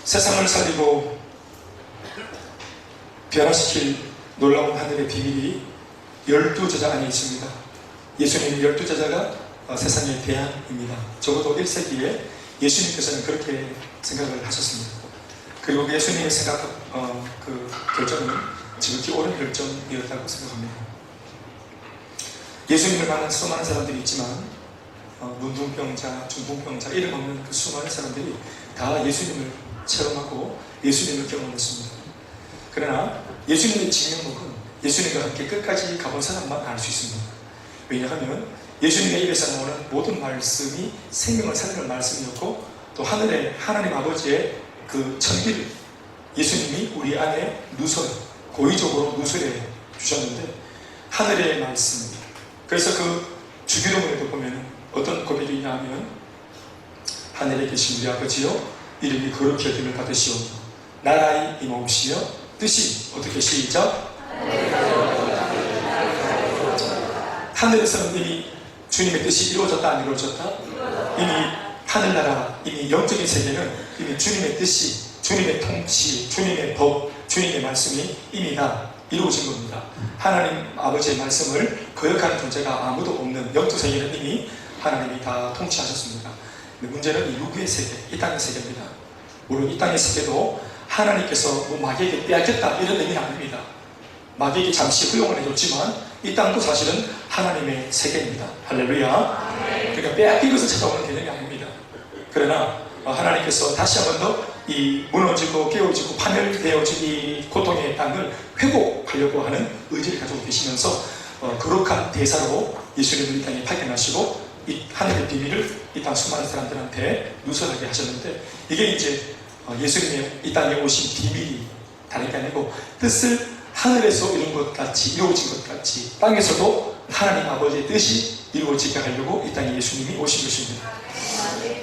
세상을 살리고 변화시킬 놀라운 하늘의 비밀이 12제자 안에 있습니다. 예수님의 12제자가 세상의 대안입니다. 적어도 1세기에 예수님께서는 그렇게 생각을 하셨습니다. 그리고 예수님의 그 결정은 지극히 옳은 결정이었다고 생각합니다. 예수님을 만난 수많은 사람들이 있지만 문둥병자, 중풍병자 이름 없는 그 수많은 사람들이 다 예수님을 체험하고 예수님을 경험했습니다. 그러나 예수님의 진명목은 예수님과 함께 끝까지 가본 사람만 알 수 있습니다. 왜냐하면 예수님의 입에서 나오는 모든 말씀이 생명을 살리는 말씀이었고, 또 하늘의 하나님 아버지의 그 천기를 예수님이 우리 안에 고의적으로 누설해 주셨는데, 하늘의 말씀입니다. 그래서 그 주기도문에도 보면 어떤 고백이 있냐 하면, 하늘에 계신 우리 아버지여 이름이 거룩히 여김을 받으시오며 나라의 임하옵시며 뜻이 어떻게 시작? 하늘에서는 이미 주님의 뜻이 이루어졌다 안 이루어졌다? 이미 하늘나라, 이미 영적인 세계는 이미 주님의 뜻이, 주님의 통치, 주님의 법, 주님의 말씀이 이미 다 이루어진 겁니다. 하나님 아버지의 말씀을 거역하는 존재가 아무도 없는 영적 세계는 이미 하나님이 다 통치하셨습니다. 근데 문제는 이 육의 세계, 이 땅의 세계입니다. 물론 이 땅의 세계도 하나님께서 뭐 마귀에게 빼앗겼다 이런 의미는 아닙니다. 마귀에게 잠시 허용을 해줬지만 이 땅도 사실은 하나님의 세계입니다. 할렐루야. 그러니까 빼앗긴 것을 찾아오는 개념이 아닙니다. 그러나 하나님께서 다시 한 번 더 이 무너지고 깨어지고 파멸되어진 이 고통의 땅을 회복하려고 하는 의지를 가지고 계시면서 거룩한 대사로 예수님을 이 땅에 파견하시고 이 하늘의 비밀을 이 땅 수많은 사람들한테 누설하게 하셨는데, 이게 이제 예수님의 이 땅에 오신 비밀이 다른 게 아니고, 뜻을 하늘에서 이룬 것 같이, 이루어진 것 같이 땅에서도 하나님 아버지의 뜻이 이루어지게 하려고 이 땅에 예수님이 오신 것입니다.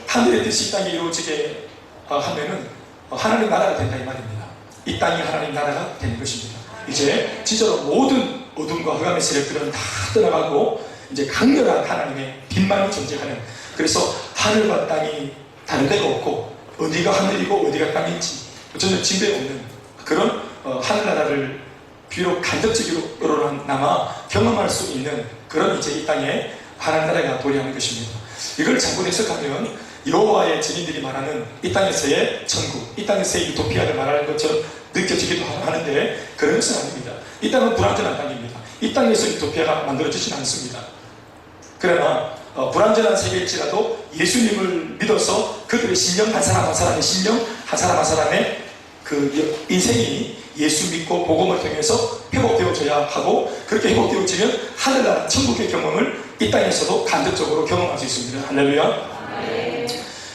하늘의 뜻이 이 땅에 이루어지게 하면은 하나님 나라가 된다 이 말입니다. 이 땅이 하나님 나라가 되는 것입니다. 이제 진짜로 모든 어둠과 흑암의 세력들은 다 떠나가고 이제 강렬한 하나님의 빛만이 존재하는, 그래서 하늘과 땅이 다른 데가 없고 어디가 하늘이고 어디가 땅인지 전혀 진배 없는 그런 하늘나라를 비록 간접적으로나마 경험할 수 있는 그런 이제 이 땅에 하나님 나라가 도래하는 것입니다. 이걸 잘못 해석하면 여호와의 증인들이 말하는 이 땅에서의 천국, 이 땅에서의 유토피아를 말하는 것처럼 느껴지기도 하는데, 그런 것은 아닙니다. 이 땅은 불완전한 땅입니다. 이 땅에서 유토피아가 만들어지진 않습니다. 그러나 불완전한 세계일지라도 예수님을 믿어서 그들의 심령, 한 사람 한 사람의 심령, 한 사람 한 사람의 그 인생이 예수 믿고 복음을 통해서 회복되어져야 하고, 그렇게 회복되어지면 하늘나라 천국의 경험을 이 땅에서도 간접적으로 경험할 수 있습니다. 할렐루야.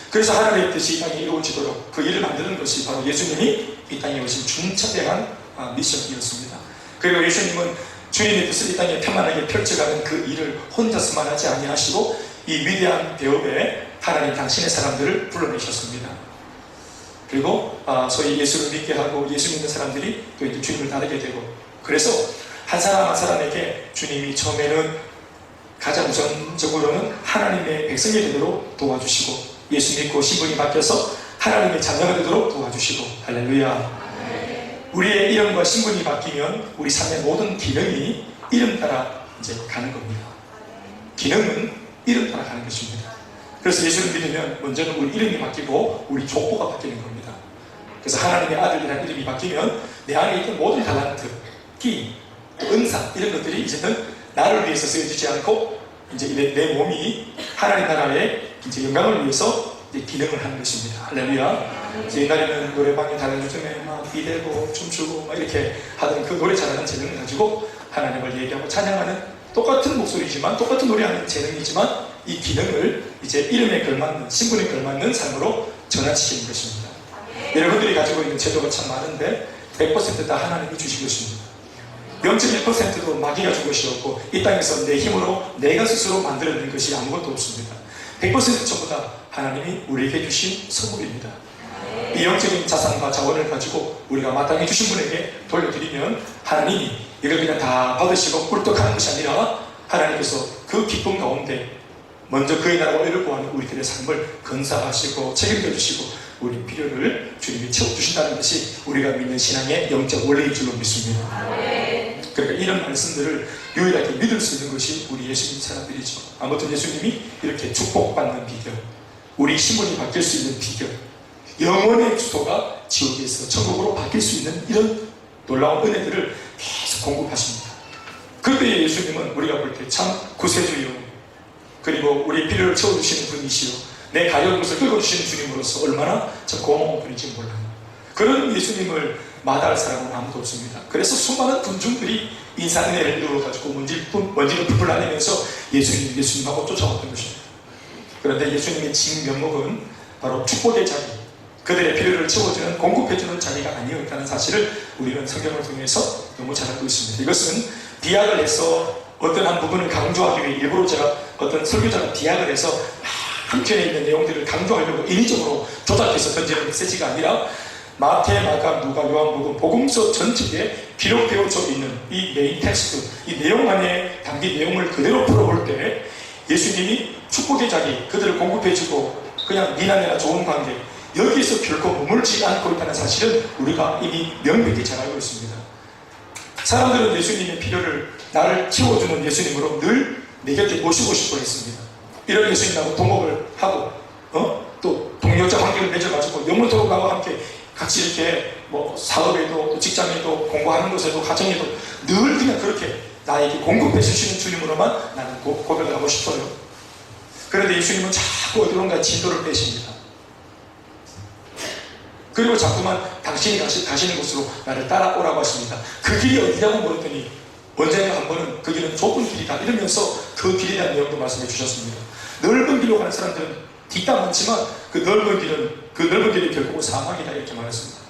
그래서 하나님의 뜻이 이 땅에 이루어지도록 그 일을 만드는 것이 바로 예수님이 이 땅에 오신 중차대한 미션이었습니다. 그리고 예수님은 주님의 뜻을 이 땅에 편안하게 펼쳐가는 그 일을 혼자서만 하지 아니하시고 이 위대한 배업에 하나님 당신의 사람들을 불러내셨습니다. 그리고 소위 예수를 믿게 하고 예수 믿는 사람들이 또 이제 주님을 따르게 되고, 그래서 한 사람 한 사람에게 주님이 처음에는 가장 우선적으로는 하나님의 백성이 되도록 도와주시고, 예수 믿고 신분이 바뀌어서 하나님의 자녀가 되도록 도와주시고, 할렐루야. 우리의 이름과 신분이 바뀌면 우리 삶의 모든 기능이 이름 따라 이제 가는 겁니다. 기능은 이름 따라 가는 것입니다. 그래서 예수를 믿으면 먼저는 우리 이름이 바뀌고 우리 족보가 바뀌는 겁니다. 그래서 하나님의 아들이라는 이름이 바뀌면 내 안에 있던 모든 달란트, 끼, 은사 이런 것들이 이제는 나를 위해서 쓰여지지 않고 이제 내 몸이 하나님 나라의 이제 영광을 위해서 이제 기능을 하는 것입니다. 할렐루야. 옛날에는 노래방에 다른 요즘에 막 비대고 춤추고 막 이렇게 하던 그 노래 잘하는 재능을 가지고 하나님을 얘기하고 찬양하는, 똑같은 목소리지만 똑같은 노래하는 재능이지만 이 기능을 이제 이름에 걸맞는, 신분에 걸맞는 삶으로 전환시키는 것입니다. 여러분들이 가지고 있는 제도가 참 많은데 100% 다 하나님이 주신 것입니다. 0.1%도 마귀가 준 것이었고 이 땅에서 내 힘으로 내가 스스로 만들어낸 것이 아무것도 없습니다. 100% 전부 다 하나님이 우리에게 주신 선물입니다. 이 영적인 자산과 자원을 가지고 우리가 마땅히 주신 분에게 돌려드리면 하나님이 이걸 그냥 다 받으시고 꿀떡하는 것이 아니라 하나님께서 그 기쁨 가운데 먼저 그의 나라와 의를 구하는 우리들의 삶을 건사하시고 책임져 주시고 우리 필요를 주님이 채워주신다는 것이 우리가 믿는 신앙의 영적 원리인 줄로 믿습니다. 그러니까 이런 말씀들을 유일하게 믿을 수 있는 것이 우리 예수님 사람들이죠. 아무튼 예수님이 이렇게 축복받는 비결, 우리 신분이 바뀔 수 있는 비결, 영원의 주소가 지옥에서 천국으로 바뀔 수 있는 이런 놀라운 은혜들을 계속 공급하십니다. 그때 예수님은 우리가 볼 때 참 구세주요, 그리고 우리의 필요를 채워주시는 분이시요, 내 가려운 것을 끌어주시는 주님으로서 얼마나 참 고마운 분인지 몰라요. 그런 예수님을 마다할 사람은 아무도 없습니다. 그래서 수많은 군중들이 인산은혜를 누려가지고 먼지를 풀풀 날리면서 예수님하고 쫓아왔던 것입니다. 그런데 예수님의 진면목은 바로 축복의 자리, 그들의 필요를 채워주는, 공급해주는 자리가 아니었다는 사실을 우리는 성경을 통해서 너무 잘 알고 있습니다. 이것은 비약을 해서 어떤 한 부분을 강조하기 위해 일부러 제가 어떤 설교자가 비약을 해서 한편에 있는 내용들을 강조하려고 인위적으로 조작해서 던지는 메시지가 아니라 마태, 마가, 누가, 요한복음, 복음서 전체에 기록되어져 있는 이 메인 텍스트, 이 내용 안에 담긴 내용을 그대로 풀어볼 때 예수님이 축복의 자리, 그들을 공급해주고 그냥 니나내나 좋은 관계, 여기에서 결코 머물지 않고 있다는 사실은 우리가 이미 명백히 잘 알고 있습니다. 사람들은 예수님의 필요를 나를 채워주는 예수님으로 늘 내 곁에 모시고 싶어 했습니다. 이런 예수님하고 동업을 하고 또 동료자 관계를 맺어가지고 영원토록 나와 함께 같이 이렇게 뭐 사업에도 직장에도 공부하는 곳에도 가정에도 늘 그냥 그렇게 나에게 공급해 주시는 주님으로만 나는 고백을 하고 싶어요. 그런데 예수님은 자꾸 어디론가 진도를 빼십니다. 그리고 자꾸만 당신이 가시는 곳으로 나를 따라오라고 하십니다. 그 길이 어디냐고 물었더니 언젠가 한 번은 그 길은 좁은 길이다 이러면서 그 길에 대한 내용도 말씀해 주셨습니다. 넓은 길로 가는 사람들은 뒷담 많지만 그 넓은 길이 결국은 사망이다 이렇게 말했습니다.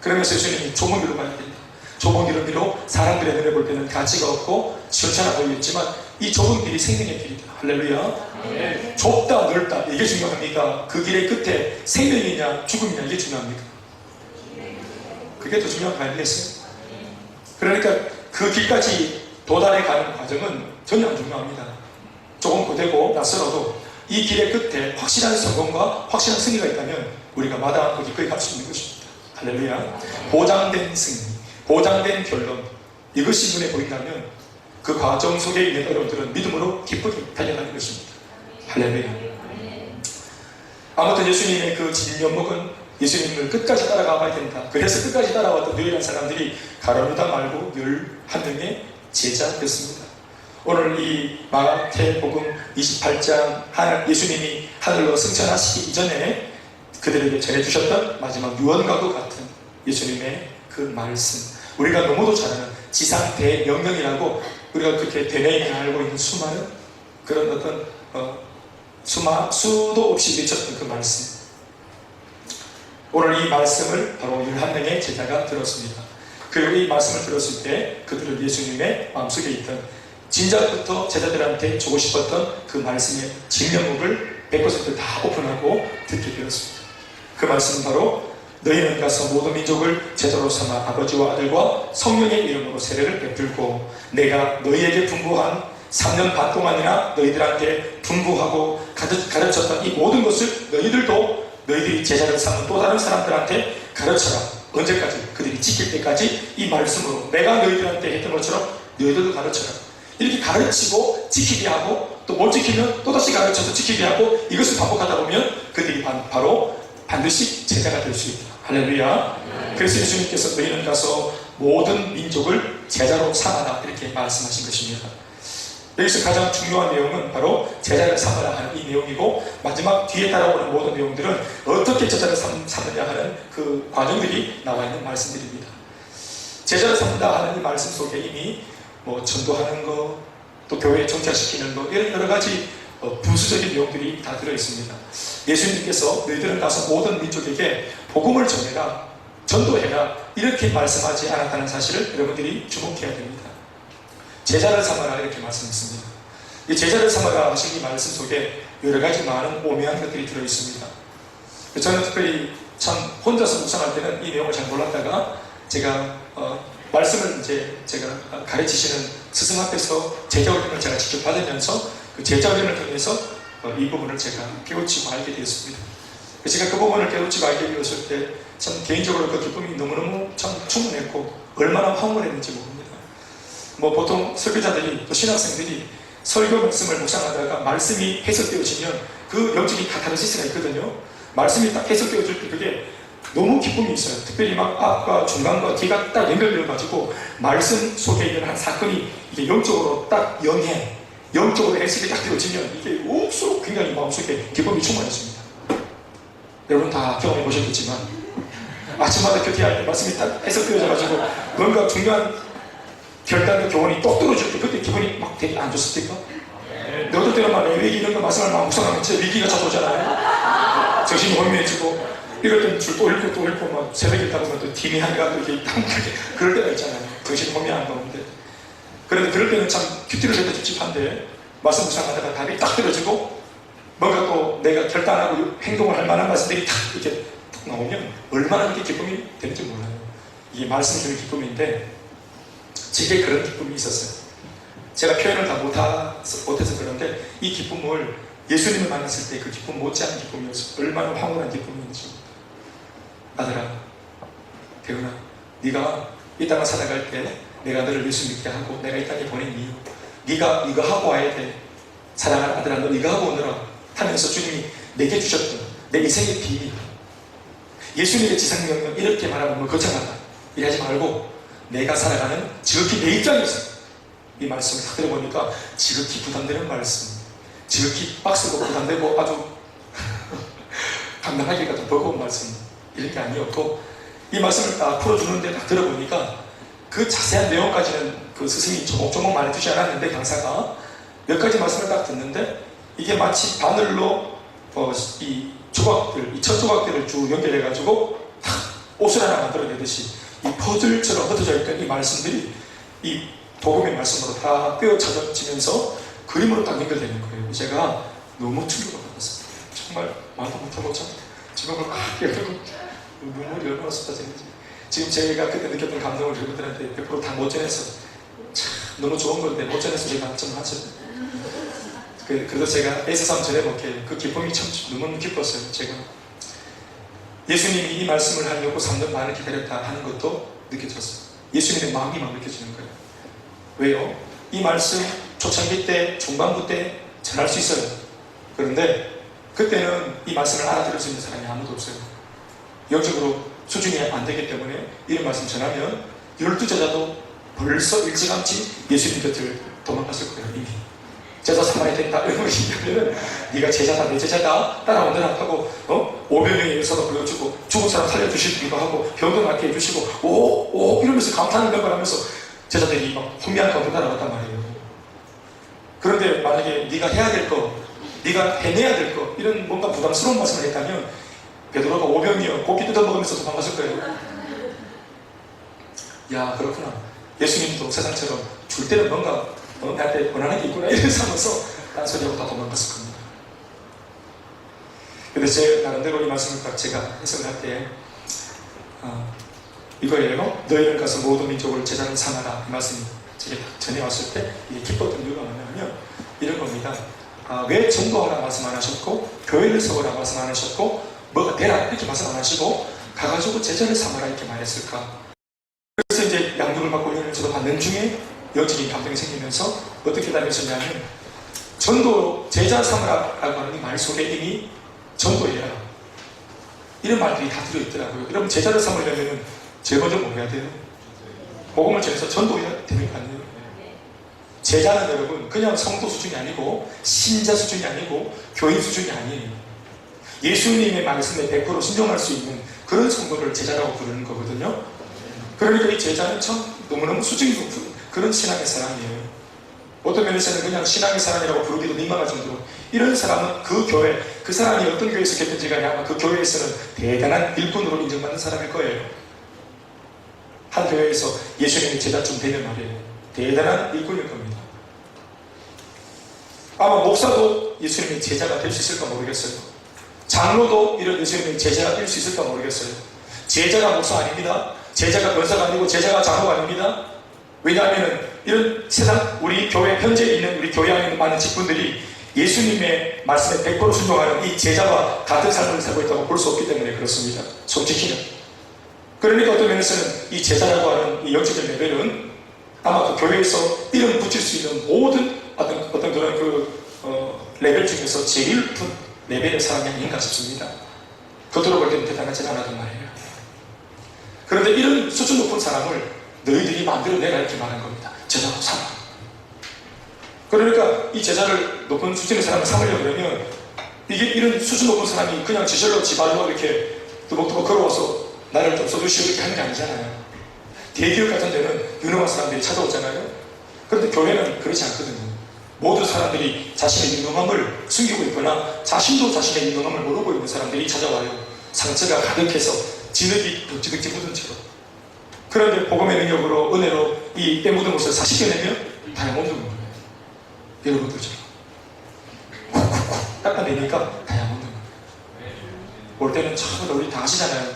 그러면서 예수님이 좁은 길로 가야 된다. 좁은 길은 비록 사람들의 눈에 볼 때는 가치가 없고 시원찮아 보이겠지만 이 좁은 길이 생명의 길이다. 할렐루야. 네. 좁다 넓다 이게 중요합니까? 그 길의 끝에 생명이냐 죽음이냐 이게 중요합니까? 그게 더 중요한 거 아니겠어요? 그러니까 그 길까지 도달해 가는 과정은 전혀 안 중요합니다. 조금 고되고 낯설어도 이 길의 끝에 확실한 성공과 확실한 승리가 있다면 우리가 마다하고 기꺼이 갈 수 있는 것입니다. 할렐루야. 보장된 승리, 보장된 결론, 이것이 눈에 보인다면 그 과정 속에 있는 여러분들은 믿음으로 기쁘게 달려가는 것입니다. 할렐루야. 아무튼 예수님의 그 진면목은 예수님을 끝까지 따라가봐야 된다. 그래서 끝까지 따라왔던 유일한 사람들이 가룟유다 말고 11명의 제자였습니다. 오늘 이 마태복음 28장 예수님이 하늘로 승천하시기 이전에 그들에게 전해주셨던 마지막 유언과도 같은 예수님의 그 말씀, 우리가 너무도 잘 아는 지상 대명령이라고 우리가 그렇게 대내에 알고 있는 수많은 그런 어떤 수도 없이 미쳤던 그 말씀, 오늘 이 말씀을 바로 11명의 제자가 들었습니다. 그리고 이 말씀을 들었을 때 그들은 예수님의 마음속에 있던 진작부터 제자들한테 주고 싶었던 그 말씀의 진면목을 100%다 오픈하고 듣게 되었습니다. 그 말씀은 바로 너희는 가서 모든 민족을 제자로 삼아 아버지와 아들과 성령의 이름으로 세례를 베풀고 내가 너희에게 분부한 3년 반 동안이나 너희들한테 분부하고 가르쳤던 이 모든 것을 너희들이 제자를 삼은 또 다른 사람들한테 가르쳐라. 언제까지? 그들이 지킬 때까지 이 말씀으로 내가 너희들한테 했던 것처럼 너희들도 가르쳐라. 이렇게 가르치고 지키게 하고 또 못 지키면 또다시 가르쳐서 지키게 하고 이것을 반복하다 보면 그들이 바로 반드시 제자가 될 수 있다. 할렐루야. 그래서 예수님께서 너희는 가서 모든 민족을 제자로 삼아라 이렇게 말씀하신 것입니다. 여기서 가장 중요한 내용은 바로 제자를 삼으라 하는 이 내용이고 마지막 뒤에 따라오는 모든 내용들은 어떻게 제자를 삼느냐 하는 그 과정들이 나와 있는 말씀들입니다. 제자를 삼는다 하는 이 말씀 속에 이미 전도하는 거, 또 교회에 정착시키는 거 이런 여러 가지 부수적인 내용들이 다 들어있습니다. 예수님께서 너희들은 가서 모든 민족에게 복음을 전해라, 전도해라 이렇게 말씀하지 않았다는 사실을 여러분들이 주목해야 됩니다. 제자를 삼아라 이렇게 말씀했습니다. 이 제자를 삼아라 하신 이 말씀 속에 여러 가지 많은 오묘한 것들이 들어있습니다. 저는 특별히 참 혼자서 묵상할 때는 이 내용을 잘 몰랐다가 제가 말씀을 이제 제가 가르치시는 스승 앞에서 제자훈련을 제가 직접 받으면서 그 제자전을 통해서 이 부분을 제가 깨우치고 알게 되었습니다. 제가 그 부분을 깨우치고 알게 되었을 때 참 개인적으로 그 기쁨이 너무너무 참 충만했고 얼마나 황홀했는지 모릅니다. 뭐 보통 설교자들이 또 신학생들이 설교 말씀을 묵상하다가 말씀이 해석되어지면 그 영적인 카타르시스가 있거든요. 말씀이 딱 해석되어질 때 그게 너무 기쁨이 있어요. 특별히 막 앞과 중간과 뒤가 딱 연결되어가지고 말씀 속에 있는 한 사건이 이게 영적으로 딱 영적으로 해석이 딱 되어지면 이게 옥수로 굉장히 마음속에 기쁨이 충만해집니다. 여러분 다 경험해 보셨겠지만 아침마다 교회할 때 말씀이 딱 해석되어져가지고 뭔가 중요한 결단과 교훈이 똑 떨어질 때 그때 기분이 막 되게 안 좋습니까? 네. 어떨 때는 막 위기 이런 거 말씀을 막 묵상하면 진짜 위기가 찾아오잖아요. 정신이 혼미해지고 이럴 때는 줄 또 읽고 막 새벽에 있다 보면 또 팀이 한가 또 이렇게 그럴 때가 있잖아요. 정신이 혼미한 가운데. 그런데 그럴 때는 참 큐티를 해도 찝찝한데 말씀 묵상하다가 답이 딱 떨어지고 뭔가 또 내가 결단하고 행동을 할 만한 말씀들이 딱 이렇게 딱 나오면 얼마나 이렇게 기쁨이 되는지 몰라요. 이게 말씀 주는 기쁨인데 제게 그런 기쁨이 있었어요. 제가 표현을 다 못해서 그런데 이 기쁨을 예수님을 만났을 때 그 기쁨 못지않은 기쁨이었어요. 얼마나 황홀한 기쁨인지. 아들아, 대훈아, 네가 이 땅을 살아갈 때 내가 너를 예수 믿게 하고 내가 이 땅에 보낸 이유, 네가 이거 하고 와야 돼. 사랑하는 아들아, 너 이거 하고 오너라 하면서 주님이 내게 주셨던 내 인생의 비밀, 예수님의 지상명령 이렇게 말하면 거창하다 이러지 말고 내가 살아가는 지극히 내 입장에서 이 말씀을 딱 들어보니까 지극히 부담되는 말씀, 지극히 빡세고 부담되고 아주 감당하기가 좀 버거운 말씀 이런 게 아니었고 이 말씀을 딱 풀어주는데 딱 들어보니까 그 자세한 내용까지는 그 스승이 조목조목 말해주지 않았는데 강사가 몇 가지 말씀을 딱 듣는데 이게 마치 바늘로 이 조각들, 이 첫 조각들을 쭉 연결해가지고 탁 옷을 하나 만들어내듯이 이 퍼즐처럼 흩어져 있던 이 말씀들이 이 복음의 말씀으로 다 꿰어쳐지면서 그림으로 딱 연결되는 거예요. 제가 너무 충격을 받았어요. 정말 말도 못하고 참 지금을 막 열고 눈물이 얼마나 쏟아지는지 지금 제가 그때 느꼈던 감동을 여러분들한테 100% 다 못 전해서 참 너무 좋은 건데 못 전해서 제가 좀 하죠. 그래도 제가 애써서 전해볼게요. 그 기쁨이 참 너무 기뻤어요. 제가 예수님이 이 말씀을 하려고 3년 반을 기다렸다 하는 것도 느껴졌어요. 예수님의 마음이 막 느껴지는 거예요. 왜요? 이 말씀 초창기 때, 중반부 때 전할 수 있어요. 그런데 그때는 이 말씀을 알아들을 수 있는 사람이 아무도 없어요. 영적으로 수준이 안 되기 때문에 이런 말씀 전하면 12제자도 벌써 일찌감치 예수님 곁을 도망갔을 거예요. 이미 제자 삼아야 된다 이런 걸 얘기하면 네가 제자다 내 제자다 따라오느라 하고 500명의 예서도 보여주고 죽은 사람 살려주시기도 하고 병도 낫게 해주시고 오 이러면서 감탄을 몇 번 하면서 제자들이 막 혼미한 가운데 따라갔단 말이에요. 그런데 만약에 네가 해야 될 거, 네가 해내야 될 거 이런 뭔가 부담스러운 말씀을 했다면 베드로가 500이요 고기 뜯어먹으면서 도망갔을 거예요. 야 그렇구나. 예수님도 세상처럼 줄 때는 뭔가 나한테 원하는 게 있구나 이런 삼아서 딴소리하고 다 도망갔을 겁니다. 근데 제 나름대로 이 말씀을 딱 제가 해석을 할 때 이거예요. 너희는 가서 모든 민족을 제자로 삼아라. 이 말씀이 제가 전해왔을 때 이게 기뻤던 이유가 뭐냐면 이런 겁니다. 왜 전도하라 말씀 안 하셨고 교회를 세우라 말씀 안 하셨고 뭐가 되라 이렇게 말씀 안 하시고 가가지고 제자를 삼아라 이렇게 말했을까. 그래서 이제 양육을 받고 훈련을 저도 받는 중에 영적인 감동이 생기면서 어떻게 다녔었냐면 전도 제자 삼으라라고 하는 이 말 속에 이미 전도해라 이런 말들이 다 들어있더라고요. 여러분 제자를 삼으려면 제일 먼저 뭐 해야 돼요? 복음을 전해서 전도해야 되는 거 아니에요? 제자는 여러분 그냥 성도 수준이 아니고 신자 수준이 아니고 교인 수준이 아니에요. 예수님의 말씀에 100% 순종할 수 있는 그런 성도를 제자라고 부르는 거거든요. 그러니까 이 제자는 참 너무너무 수준이 높은 그런 신앙의 사람이에요. 어떤 면에서는 그냥 신앙의 사람이라고 부르기도 민망할 정도로 이런 사람은 그 교회, 그 사람이 어떤 교회에 있었겠든지 간에 아마 그 교회에서는 대단한 일꾼으로 인정받는 사람일 거예요. 한 교회에서 예수님의 제자쯤 되면 말이에요. 대단한 일꾼일 겁니다. 아마 목사도 예수님의 제자가 될 수 있을까 모르겠어요. 장로도 이런 예수님의 제자가 될 수 있을까 모르겠어요. 제자가 목사 아닙니다. 제자가 권사가 아니고 제자가 장로가 아닙니다. 왜냐하면 이런 세상 우리 교회 현재 있는 우리 교회 안에 있는 많은 직분들이 예수님의 말씀에 100% 순종하는 이 제자와 같은 삶을 살고 있다고 볼 수 없기 때문에 그렇습니다. 솔직히는. 그러니까 어떤 면에서는 이 제자라고 하는 이 영적인 레벨은 아마 그 교회에서 이름 붙일 수 있는 모든 어떤 그런 레벨 중에서 제일 높은 레벨의 사람이 아닌가 싶습니다. 겉으로 볼 때는 대단하지 않아도 말이에요. 그런데 이런 수준 높은 사람을 너희들이 만들어내라 이렇게 말한 겁니다. 제자로 삼아. 그러니까 이 제자를 높은 수준의 사람을 삼으려면 이게 이런 수준 높은 사람이 그냥 지절로 지발로 이렇게 두벅두벅 걸어와서 나를 좀 써주시오 이렇게 하는 게 아니잖아요. 대기업 같은 데는 유능한 사람들이 찾아오잖아요. 그런데 교회는 그렇지 않거든요. 모든 사람들이 자신의 유능함을 숨기고 있거나 자신도 자신의 유능함을 모르고 있는 사람들이 찾아와요. 상처가 가득해서 진흙이 덕지덕지 묻은 채로. 그런데 복음의 능력으로 은혜로 이 때 묻은 곳을 사시켜내면 다이아몬드 묻는 거예요. 여러분들처럼 쿡쿡쿡 닦아내니까 다이아몬드 묻는 거예요. 올 때는 참 우리 다 하시잖아요.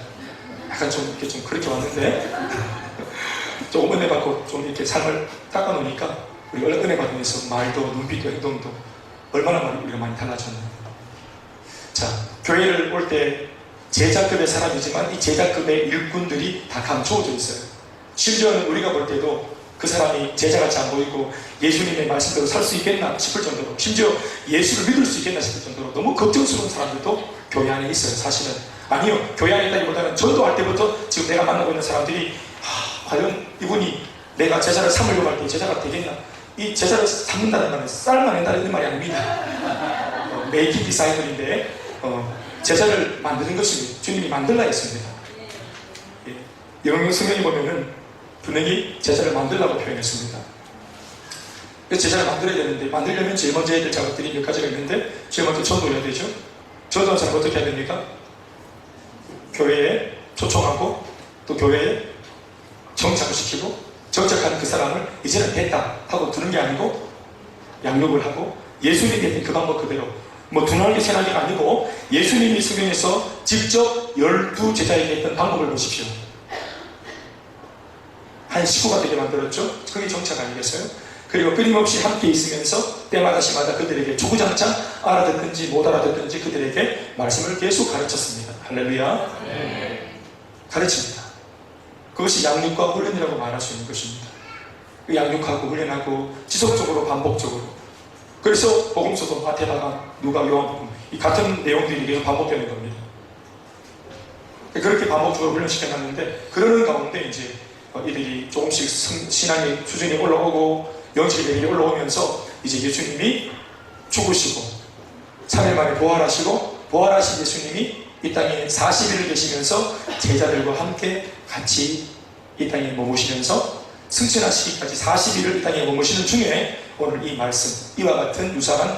약간 좀 이렇게 좀 그렇게 왔는데 조금 은혜 받고 좀 이렇게 삶을 닦아놓으니까 우리 은혜 받으면서 말도 눈빛도 행동도 얼마나 우리가 많이 달라졌나요. 자, 교회를 올 때 제자급의 사람이지만 이 제자급의 일꾼들이 다 감추어져 있어요. 심지어는 우리가 볼 때도 그 사람이 제자같이 안 보이고 예수님의 말씀대로 살 수 있겠나 싶을 정도로, 심지어 예수를 믿을 수 있겠나 싶을 정도로 너무 걱정스러운 사람들도 교회 안에 있어요. 사실은 아니요, 교회 안에 있다기보다는 전도할 때부터 지금 내가 만나고 있는 사람들이 과연 이분이 내가 제자를 삼으려고 할 때 제자가 되겠나. 이 제자를 삼는다는 말은 쌀만 낸다는 말이 아닙니다. 메이킹 디사이너인데 제자를 만드는 것이 주님이 만들라 했습니다. 영영 성경에 보면은 분명히 제자를 만들라고 표현했습니다. 그래서 제자를 만들어야 되는데 만들려면 제일 먼저 해야 될 작업들이 몇 가지가 있는데 제일 먼저 전도해야 되죠. 전도하는 사람 어떻게 해야 됩니까? 교회에 초청하고 또 교회에 정착을 시키고 정착하는 그 사람을 이제는 됐다 하고 두는 게 아니고 양육을 하고 예수님이 했던 그 방법 그대로 뭐 두날개 세날개가 아니고 예수님이 성경에서 직접 12제자에게 했던 방법을 보십시오. 한 식구가 되게 만들었죠. 그게 정착 아니겠어요? 그리고 끊임없이 함께 있으면서 때마다 시마다 그들에게 주구장창 알아듣든지 못 알아듣든지 그들에게 말씀을 계속 가르쳤습니다. 할렐루야. 가르칩니다. 그것이 양육과 훈련이라고 말할 수 있는 것입니다. 양육하고 훈련하고 지속적으로 반복적으로. 그래서 복음서도 마태복음, 누가, 요한복음 이 같은 내용들이 계속 반복되는 겁니다. 그렇게 반복적으로 훈련시켜놨는데 그러는 가운데 이제 이들이 조금씩 신앙의 수준이 올라오고 영적인 레벨이 올라오면서 이제 예수님이 죽으시고 3일 만에 부활하시고 부활하신 예수님이 이 땅에 40일을 계시면서 제자들과 함께 같이 이 땅에 머무시면서 승천하시기까지 40일을 이 땅에 머무시는 중에 오늘 이 말씀, 이와 같은 유사한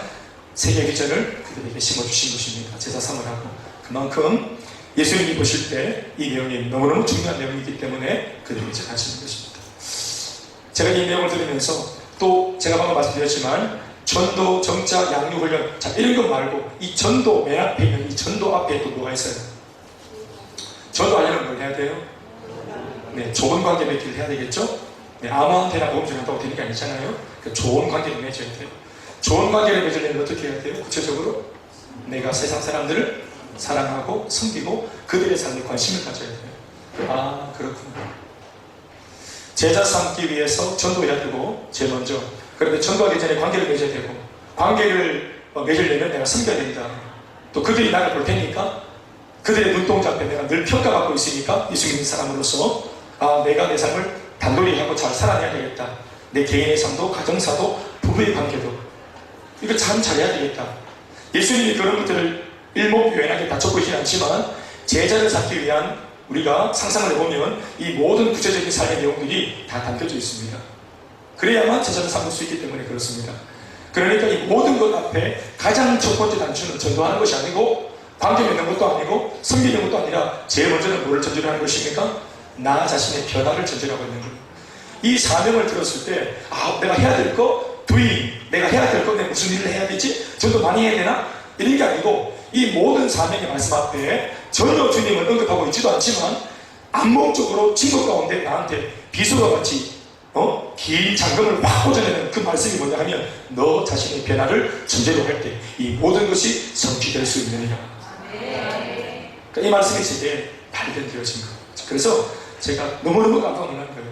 세계 비전을 그들에게 심어주신 것입니다. 제자 삼으라고. 그만큼 예수님이 보실 때 이 내용이 너무너무 중요한 내용이기 때문에 그들에게 하시는 것입니다. 제가 이 내용을 들으면서 또 제가 방금 말씀드렸지만 전도, 정착, 양육, 훈련 자 이런 것 말고 이 전도 맨 앞에 있는 이 전도 앞에 또 뭐가 있어요? 전도하려면 뭘 해야 돼요? 네, 좋은 관계 맺기를 해야 되겠죠? 네, 아무한테나 도움 전한다고 되는 게 아니잖아요. 그러니까 좋은 관계를 맺어야 돼요. 좋은 관계를 맺으려면 어떻게 해야 돼요? 구체적으로 내가 세상 사람들을 사랑하고 섬기고 그들의 삶에 관심을 가져야 돼요. 아, 그렇구나. 제자 삼기 위해서 전도해야 되고 제일 먼저. 그런데 전도하기 전에 관계를 맺어야 되고 관계를 맺으려면 내가 섬겨야 된다. 또 그들이 나를 볼 테니까 그들의 눈동자 앞에 내가 늘 평가받고 있으니까 예수 믿는 사람으로서 아, 내가 내 삶을 단돌이 하고 잘 살아내야 되겠다. 내 개인의 삶도 가정사도 부부의 관계도 이거 참 잘해야 되겠다. 예수님이 그런 것들을 일목요연하게 다 적고 있지는 않지만 제자를 삼기 위한 우리가 상상을 해보면 이 모든 구체적인 삶의 내용들이 다 담겨져 있습니다. 그래야만 제자를 삼을 수 있기 때문에 그렇습니다. 그러니까 이 모든 것 앞에 가장 첫 번째 단추는 전도하는 것이 아니고 관계 맺는 것도 아니고 섬기는 것도 아니라 제일 먼저는 뭐를 전제하는 것입니까? 나 자신의 변화를 전제하고 있는 거예요. 이 사명을 들었을 때 아, 내가 해야 될 거 내가 해야 될 거 내가 무슨 일을 해야 되지? 전도 많이 해야 되나? 이런 게 아니고 이 모든 사명의 말씀 앞에 전혀 주님을 언급하고 있지도 않지만 암묵적으로 친구 가운데 나한테 비서가 같이 긴 잠금을 확 꽂아내는 그 말씀이 뭐냐 하면 너 자신의 변화를 전제로 할 때 이 모든 것이 성취될 수 있느니라. 그러니까 이 말씀이 제게 발견되어진 거예요. 그래서 제가 너무너무 깜짝 놀란 거예요.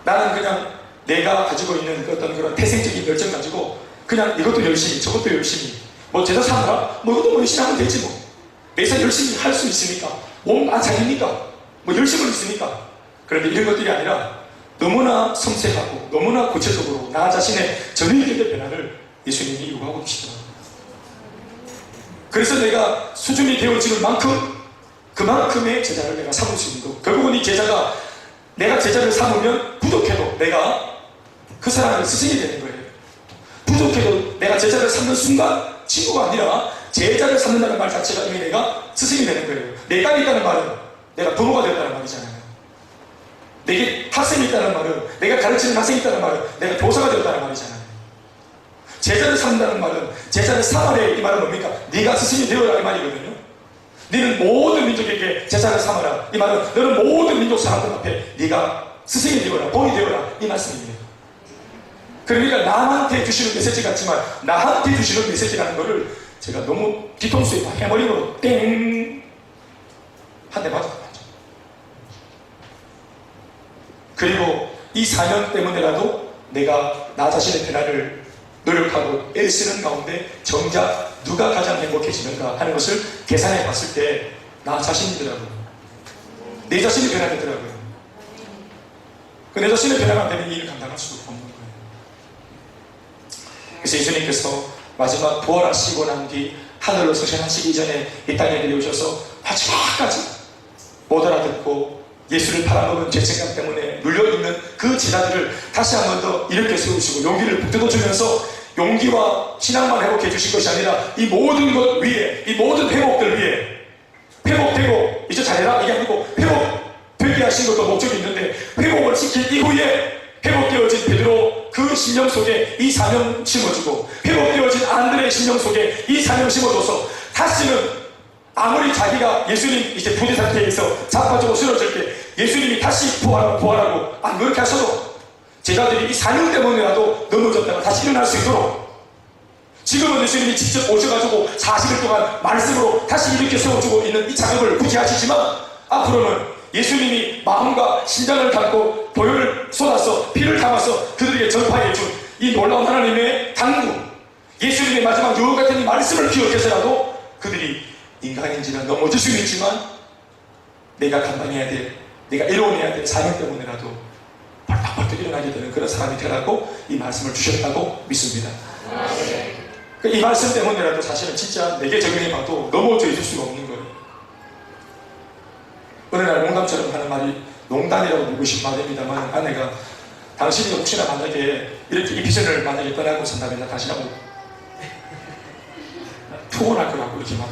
나는 그냥 내가 가지고 있는 어떤 그런 태생적인 열정 가지고 그냥 이것도 열심히 저것도 열심히 뭐 제자 삼으라 뭐 이것도 뭐 열심히 하면 되지 뭐 매사 열심히 할 수 있으니까 몸 안 차리니까 뭐 열심히 있으니까. 그런데 이런 것들이 아니라 너무나 섬세하고 너무나 구체적으로 나 자신의 전인격의 변화를 예수님이 요구하고 계시더라고요. 그래서 내가 수준이 되어지는 만큼 그만큼의 제자를 내가 삼을 수 있는 거. 결국은 이 제자가 내가 제자를 삼으면 부족해도 내가 그 사람의 스승이 되는 거예요. 부족해도 내가 제자를 삼는 순간 친구가 아니라 제자를 삼는다는 말 자체가 이미 내가 스승이 되는 거예요. 내 딸이 있다는 말은 내가 부모가 됐다는 말이잖아요. 내게 학생이 있다는 말은 내가 가르치는 학생이 있다는 말은 내가 교사가 되었다는 말이잖아요. 제자를 삼는다는 말은 제자를 삼아내 이 말은 뭡니까? 네가 스승이 되어라 이 말이거든요. 너는 모든 민족에게 제자를 삼아라 이 말은 너는 모든 민족 사람들 앞에 네가 스승이 되어라 본이 되어라 이 말씀입니다. 그러니까 남한테 주시는 메시지 같지만 나한테 주시는 메시지라는 거를 제가 너무 뒤통수에 해머리로 땡 한 대 맞았다. 그리고 이 사명 때문에라도 내가 나 자신의 변화를 노력하고 애쓰는 가운데 정작 누가 가장 행복해지는가 하는 것을 계산해 봤을 때 나 자신이더라고요. 내 자신이 변화되더라고요. 그 내 자신의 변화가 안 되면 이 일을 감당할 수가 없는 거예요. 그래서 예수님께서 마지막 부활하시고 난 뒤 하늘로 승천하시기 전에 이 땅에 내려오셔서 마지막까지 못 알아듣고 예수를 팔아먹은 죄책감 때문에 눌려있는 그 제자들을 다시 한 번 더 일으켜 세우시고 용기를 북돋워주면서 용기와 신앙만 회복해 주신 것이 아니라 이 모든 것 위에 이 모든 회복들 위에 회복되고 이제 잘해라 이게 아니고 회복되게 하신 것도 목적이 있는데 회복을 시킨 이후에 회복되어진 베드로 그 심령 속에 이 사명 심어주고 회복되어진 안드레의 심령 속에 이 사명 심어줘서 다시는 아무리 자기가 예수님 이제 부재 상태에서 자빠지고 쓰러질 때 예수님이 다시 부활하고 안 그렇게 하셔도 제자들이 이 사명 때문에라도 넘어졌다가 다시 일어날 수 있도록 지금은 예수님이 직접 오셔가지고 40일 동안 말씀으로 다시 이렇게 세워주고 있는 이 작업을 굳이 하시지만 앞으로는 예수님이 마음과 심장을 담고 보혈을 쏟아서 피를 담아서 그들에게 전파해준 이 놀라운 하나님의 당부 예수님의 마지막 유언 같은 이 말씀을 기억해서라도 그들이 인간인지는 넘어질 수는 있지만 내가 감당해야 될 내가 이뤄내야 될 사명 때문에라도 벌떡벌떡 일어나게 되는 그런 사람이 되라고 이 말씀을 주셨다고 믿습니다. 이 말씀 때문에라도 사실은 진짜 내게 적용해봐도 넘어져 있을 수가 없는 거예요. 어느 날 농담처럼 하는 말이 농담이라고 보고 싶은 말입니다만 아내가 당신이 혹시나 만약에 이렇게 이 비전을 만약에 떠나고 산다면 나 당신하고 투혼할 거라고 이렇게 막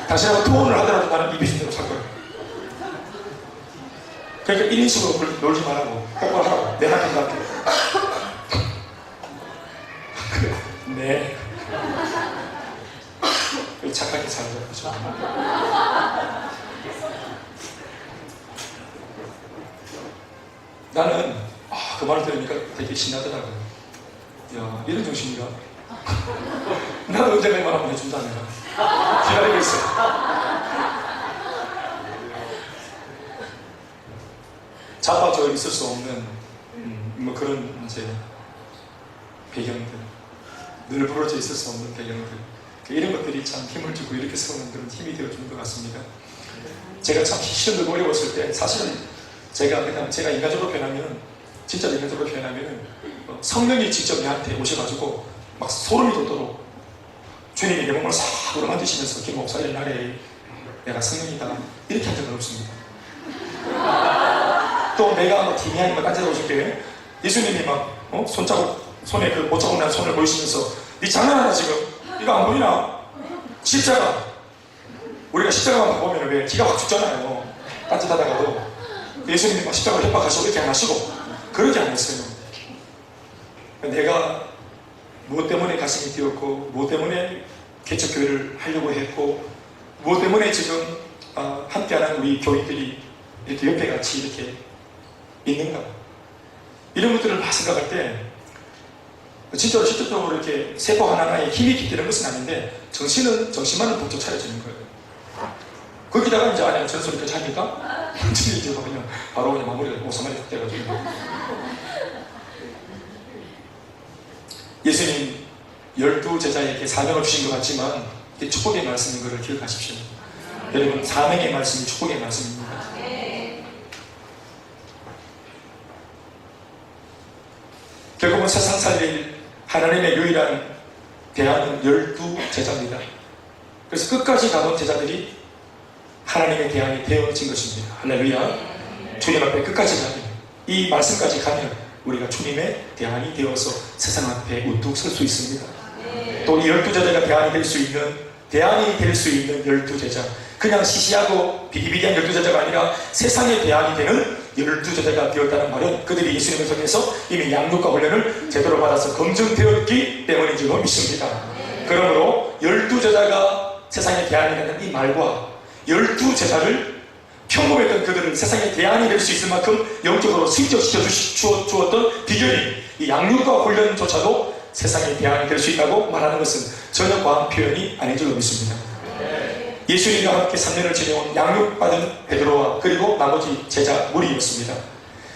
당신하고 투혼을 하더라도 나는 이 비전대로 살 거야. 그러니까 1인칭으로 놀지 말라고 똑바로 하라고 내 남편도 할게. 그래 네 착하게 살자. 그렇죠? 나는 그 말을 들으니까 되게 신나더라고요. 야 이런 정신이가 나는 언제가 이 말 한번 해준다 내가 기다리고 있어. 자빠져 있을 수 없는 뭐 그런 이제 배경들 늘 부러져 있을 수 없는 배경들 이런 것들이 참 힘을 주고 이렇게 세우는 그런 힘이 되어주는 것 같습니다. 제가 참 시련도 어려웠을 때 사실은 제가 인간적으로 표현하면 진짜 인간적으로 표현하면 성령이 직접 내한테 오셔가지고 막 소름이 돋도록 주님이 내 몸을 싹 으르만지시면서 김 목사 옛날에 내가 성령이다 이렇게 한 적은 없습니다. 또 내가 뭐 티미아니 뭐 딴데다 오실게 예수님이 막 손자국 손에 그 못 잡고 난 손을 보이시면서 니 장난하나 지금 이거 안 보이나? 십자가 우리가 십자가만 보면 왜 기가 확 죽잖아요. 딴짓하다가도 예수님이 막 십자가를 협박하시고 이렇게 안 하시고 그러지 않았어요. 내가 무엇 때문에 가슴이 뛰었고 무엇 때문에 개척교회를 하려고 했고 무엇 때문에 지금 함께하는 우리 교인들이 이렇게 옆에 같이 이렇게 있는가? 이런 것들을 막 생각할 때 진짜로 실질적으로 이렇게 세포 하나하나에 힘이 깃드는 것은 아닌데 정신만은 북적 차려지는 거예요. 거기다가 이제 아내가 전소리까지 하니까 이제 그냥 바로 그냥 마무리가 오사마리 돼가지고 예수님 12제자에게 사명을 주신 것 같지만 이게 축복의 말씀인 것을 기억하십시오. 여러분 사명의 말씀이 축복의 말씀입니다. 결국은 세상 살릴 하나님의 유일한 대안은 12제자입니다. 그래서 끝까지 가본 제자들이 하나님의 대안이 되어진 것입니다. 할렐루야. 주님 앞에 끝까지 가면, 이 말씀까지 가면 우리가 주님의 대안이 되어서 세상 앞에 우뚝 설 수 있습니다. 또 이 12제자가 대안이 될 수 있는 12제자, 그냥 시시하고 비기비기한 12제자가 아니라 세상의 대안이 되는 12제자가 되었다는 말은 그들이 예수님을 통해서 이미 양육과 훈련을 제대로 받아서 검증되었기 때문인 줄 믿습니다. 그러므로 12제자가 세상의 대안이 되는 이 말과 12제자를 평범했던 그들을 세상의 대안이 될 수 있을 만큼 영적으로 승격시켜 주었던 비결이 이 양육과 훈련조차도 세상의 대안이 될 수 있다고 말하는 것은 전혀 과한 표현이 아닌 줄 믿습니다. 예수님과 함께 3년을 지내온 양육받은 베드로와 그리고 나머지 제자 무리였습니다.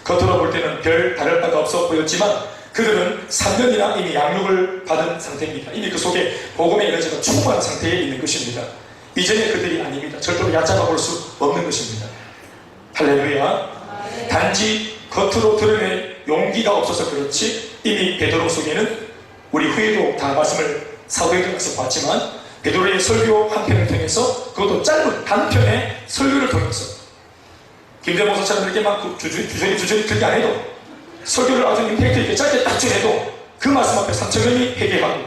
겉으로 볼 때는 별 다를 바가 없어 보였지만 그들은 3년이나 이미 양육을 받은 상태입니다. 이미 그 속에 복음의 에너지가 충만한 상태에 있는 것입니다. 이전의 그들이 아닙니다. 절대로 얕잡아 볼 수 없는 것입니다. 할렐루야. 단지 겉으로 드러낼 용기가 없어서 그렇지 이미 베드로 속에는 우리 후에도 다 말씀을 사도행전에서 봤지만 베드로의 설교 한 편을 통해서 그것도 짧은 단편의 설교를 통해서 김대 목사처럼 이렇게 막 주저리 들게 안 해도 설교를 아주 임팩트 있게 짧게 딱 전해도 그 말씀 앞에 3,000명이 회개하고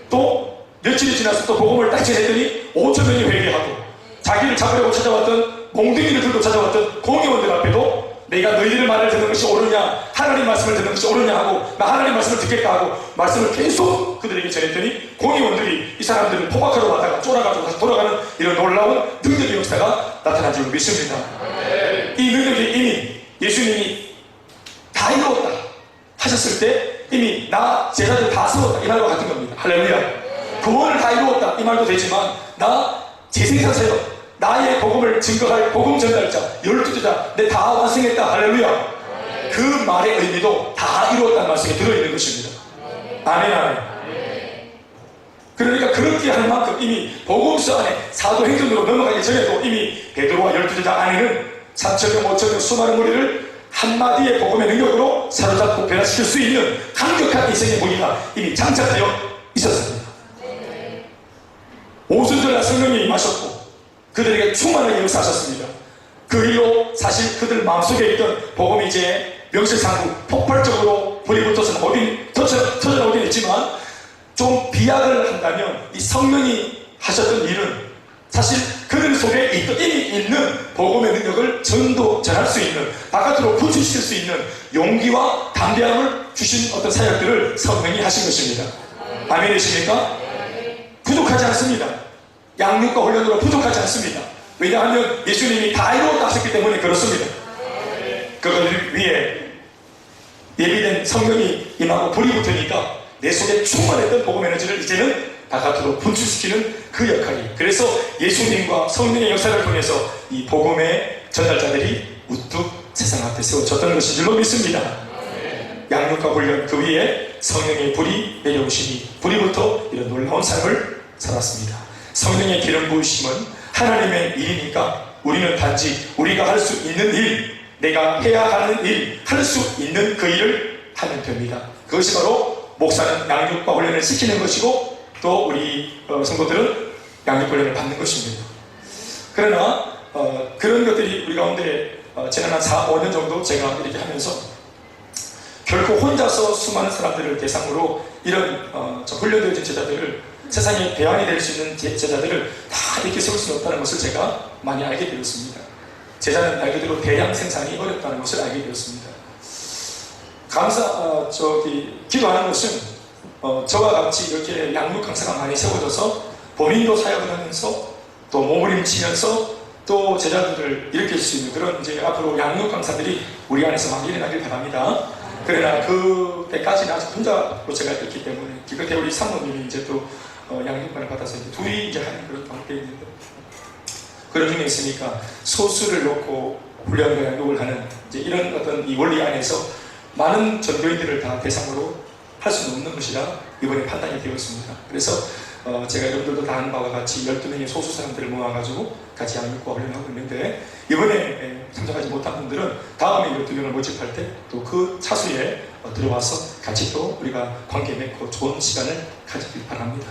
또 며칠이 지나서 또 복음을 딱 전했더니 5,000명이 회개하고 자기를 잡으려고 찾아왔던 몽둥이를 들고 찾아왔던 공의원들 앞에도 내가 너희들의 말을 듣는 것이 옳으냐 하나님 말씀을 듣는 것이 옳으냐 하고 나 하나님 말씀을 듣겠다 하고 말씀을 계속 그들에게 전했더니 공의원들이 이 사람들을 포박하러 왔다가 쫄아가지고 다시 돌아가는 이런 놀라운 능력의 역사가 나타난 줄 믿습니다. 이 능력이 이미 예수님이 다 이루었다 하셨을 때 이미 나 제자들 다 세웠다 이 말과 같은 겁니다. 할렐루야. 구원을 다 이루었다 이 말도 되지만 나 재생산세요 나의 복음을 증거할 복음 전달자 12제자 내 다 완성했다 할렐루야. 그 말의 의미도 다 이루었다는 말씀이 들어있는 것입니다. 아멘 아멘. 그러니까 그렇게 할 만큼 이미 복음서 안에 사도행전으로 넘어가기 전에도 이미 베드로와 12제자 안에는 3,000명 5,000명 수많은 무리를 한마디의 복음의 능력으로 사로잡고 변화시킬 수 있는 강력한 인생의 무기가 이미 장착되어 있었습니다. 오순절날 성령이 임하셨고 그들에게 충만하게 역사하셨습니다. 그 일로 사실 그들 마음속에 있던 복음이 이제 명실상부 폭발적으로 불이 붙어서 터져나오긴 했지만 좀 비약을 한다면 이 성령이 하셨던 일은 사실 그들 속에 이미 있는 복음의 능력을 전할 수 있는 바깥으로 분출시킬 수 있는 용기와 담대함을 주신 어떤 사역들을 성령이 하신 것입니다. 아멘이십니까? 부족하지 않습니다. 양육과 훈련으로 부족하지 않습니다. 왜냐하면 예수님이 다 이루었다 하셨기 때문에 그렇습니다. 그것을 위해 예비된 성령이 임하고 불이 붙으니까 내 속에 충만했던 복음 에너지를 이제는 바깥으로 분출시키는 그 역할이, 그래서 예수님과 성령의 역사를 통해서 이 복음의 전달자들이 우뚝 세상 앞에 세워졌던 것인 줄로 믿습니다. 양육과 훈련 그 위에 성령의 불이 내려오시니 불이 붙어 이런 놀라운 삶을 살았습니다. 성령의 기름 부으심은 하나님의 일이니까 우리는 단지 우리가 할 수 있는 일, 내가 해야 하는 일, 할 수 있는 그 일을 하면 됩니다. 그것이 바로 목사는 양육과 훈련을 시키는 것이고 또 우리 성도들은 양육 훈련을 받는 것입니다. 그러나 그런 것들이 우리 가운데 지난 한 4, 5년 정도 제가 이렇게 하면서 결코 혼자서 수많은 사람들을 대상으로 이런 훈련되어진 제자들을 세상에 대안이 될 수 있는 제자들을 다 이렇게 세울 수는 없다는 것을 제가 많이 알게 되었습니다. 제자는 말 그대로 대량 생산이 어렵다는 것을 알게 되었습니다. 기도하는 것은 저와 같이 이렇게 양육 강사가 많이 세워져서 본인도 사역을 하면서 또 몸부림치면서 또 제자들을 일으킬 수 있는 그런 이제 앞으로 양육 강사들이 우리 안에서 막 일어나길 바랍니다. 그러나 그때까지는 아직 혼자로 제가 있기 때문에 그때 우리 사모님이 이제 또 양육반을 받아서 이제 둘이 이제 하는 그런 관계에 있는데 그런 중에 있으니까 소수를 놓고 훈련과 양육을 하는 이제 이런 어떤 이 원리 안에서 많은 전도인들을 다 대상으로 할 수는 없는 것이라 이번에 판단이 되었습니다. 그래서 제가 여러분들도 다 아는 바와 같이 12명의 소수 사람들을 모아가지고 같이 양육과 훈련하고 있는데 이번에 참석하지 못한 분들은 다음에 12명을 모집할 때 또 그 차수에 들어와서 같이 또 우리가 관계 맺고 좋은 시간을 가지길 바랍니다.